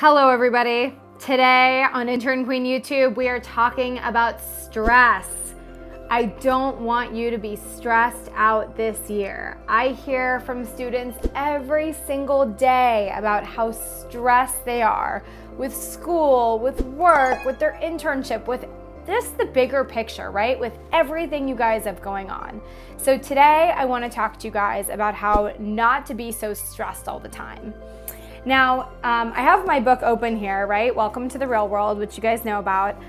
Hello everybody. Today on Intern Queen YouTube, we are talking about stress. I don't want you to be stressed out this year. I hear from students every single day about how stressed they are with school, with work, with their internship, with just the bigger picture, right? With everything you guys have going on. So today I want to talk to you guys about how not to be so stressed all the time. Now, I have my book open here, right? Welcome to the Real World, which you guys know about,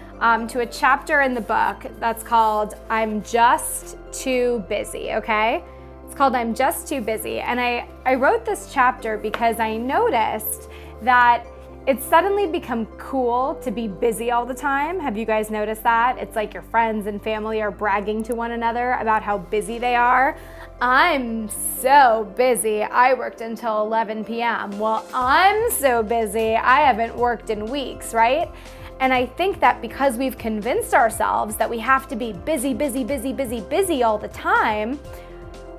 to a chapter in the book that's called I'm Just Too Busy, okay? It's called I'm Just Too Busy. And I wrote this chapter because I noticed that it's suddenly become cool to be busy all the time. Have you guys noticed that? It's like your friends and family are bragging to one another about how busy they are. I'm so busy. I worked until 11 p.m. Well, I'm so busy. I haven't worked in weeks, right? And I think that because we've convinced ourselves that we have to be busy all the time,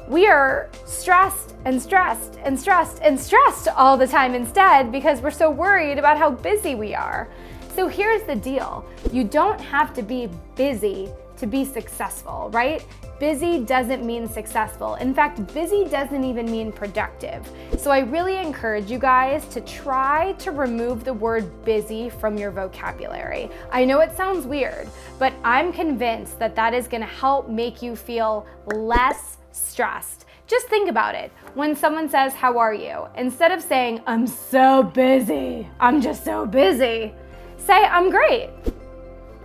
we are stressed and stressed and stressed and stressed all the time instead because we're so worried about how busy we are. So here's the deal. You don't have to be busy to be successful, right? Busy doesn't mean successful. In fact, busy doesn't even mean productive. So I really encourage you guys to try to remove the word busy from your vocabulary. I know it sounds weird, but I'm convinced that that is gonna help make you feel less stressed. Just think about it. When someone says, "How are you?" instead of saying, "I'm so busy, I'm just so busy," say, "I'm great,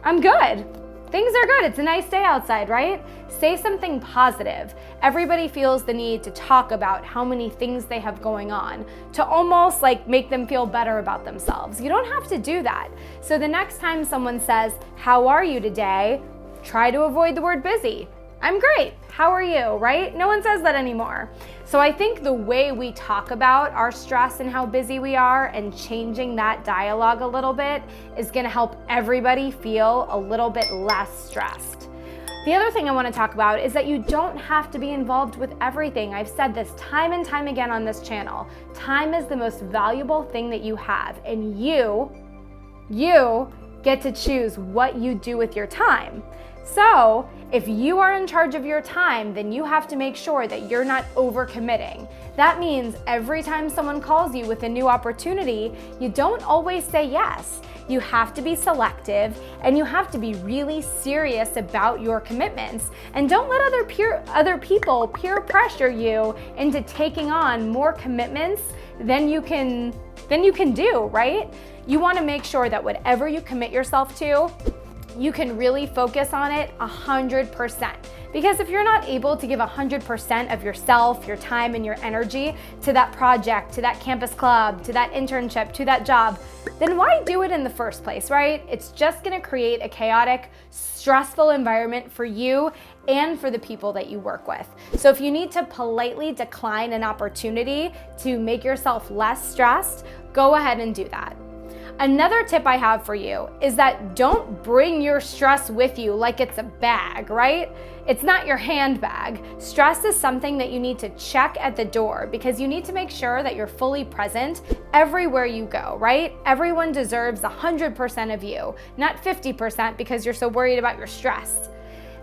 I'm good. Things are good. It's a nice day outside," right? Say something positive. Everybody feels the need to talk about how many things they have going on to almost like make them feel better about themselves. You don't have to do that. So the next time someone says, "How are you today?" try to avoid the word busy. "I'm great. How are you?" Right? No one says that anymore. So I think the way we talk about our stress and how busy we are and changing that dialogue a little bit is going to help everybody feel a little bit less stressed. The other thing I want to talk about is that you don't have to be involved with everything. I've said this time and time again on this channel. Time is the most valuable thing that you have, and you get to choose what you do with your time. So if you are in charge of your time, then you have to make sure that you're not overcommitting. That means every time someone calls you with a new opportunity, you don't always say yes. You have to be selective and you have to be really serious about your commitments. And don't let other people peer pressure you into taking on more commitments than you can do, right? You want to make sure that whatever you commit yourself to, you can really focus on it 100%. Because if you're not able to give 100% of yourself, your time, and your energy to that project, to that campus club, to that internship, to that job, then why do it in the first place, right? It's just gonna create a chaotic, stressful environment for you and for the people that you work with. So if you need to politely decline an opportunity to make yourself less stressed, go ahead and do that. Another tip I have for you is that don't bring your stress with you like it's a bag, right? It's not your handbag. Stress is something that you need to check at the door because you need to make sure that you're fully present everywhere you go, right? Everyone deserves 100% of you, not 50% because you're so worried about your stress.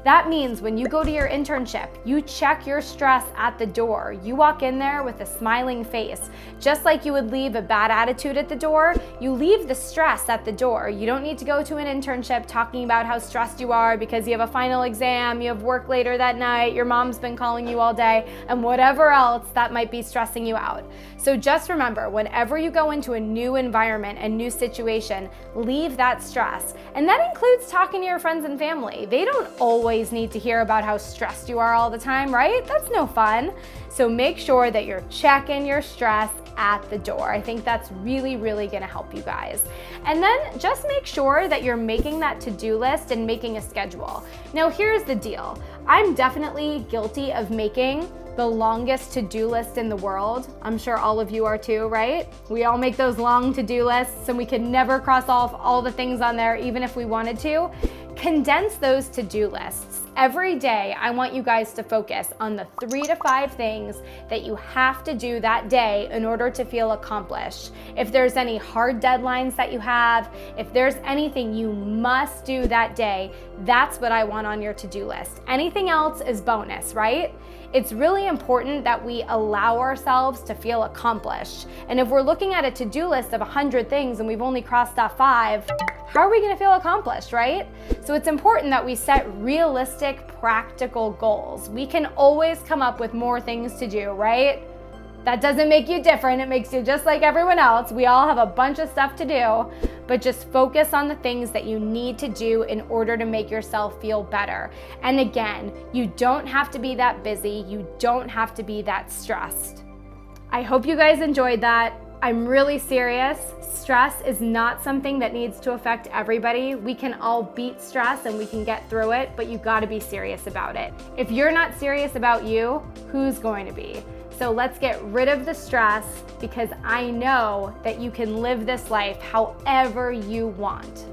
That means when you go to your internship, you check your stress at the door. You walk in there with a smiling face. Just like you would leave a bad attitude at the door, you leave the stress at the door. You don't need to go to an internship talking about how stressed you are because you have a final exam, you have work later that night, your mom's been calling you all day, and whatever else that might be stressing you out. So just remember, whenever you go into a new environment, a new situation, leave that stress. And that includes talking to your friends and family. They don't always need to hear about how stressed you are all the time, right? That's no fun. So make sure that you're checking your stress at the door. I think that's really, really gonna help you guys. And then just make sure that you're making that to-do list and making a schedule. Now here's the deal. I'm definitely guilty of making the longest to-do list in the world. I'm sure all of you are too, right? We all make those long to-do lists and we can never cross off all the things on there even if we wanted to. Condense those to-do lists every day, I want you guys to focus on the 3 to 5 things that you have to do that day in order to feel accomplished. If there's any hard deadlines that you have, if there's anything you must do that day, that's what I want on your to-do list. Anything else is bonus, right? It's really important that we allow ourselves to feel accomplished. And if we're looking at a to-do list of 100 things and we've only crossed off 5, how are we gonna feel accomplished, right? So it's important that we set realistic, practical goals. We can always come up with more things to do, right? That doesn't make you different. It makes you just like everyone else. We all have a bunch of stuff to do, but just focus on the things that you need to do in order to make yourself feel better. And again, you don't have to be that busy. You don't have to be that stressed. I hope you guys enjoyed that. I'm really serious. Stress is not something that needs to affect everybody. We can all beat stress and we can get through it, but you gotta be serious about it. If you're not serious about you, who's going to be? So let's get rid of the stress, because I know that you can live this life however you want.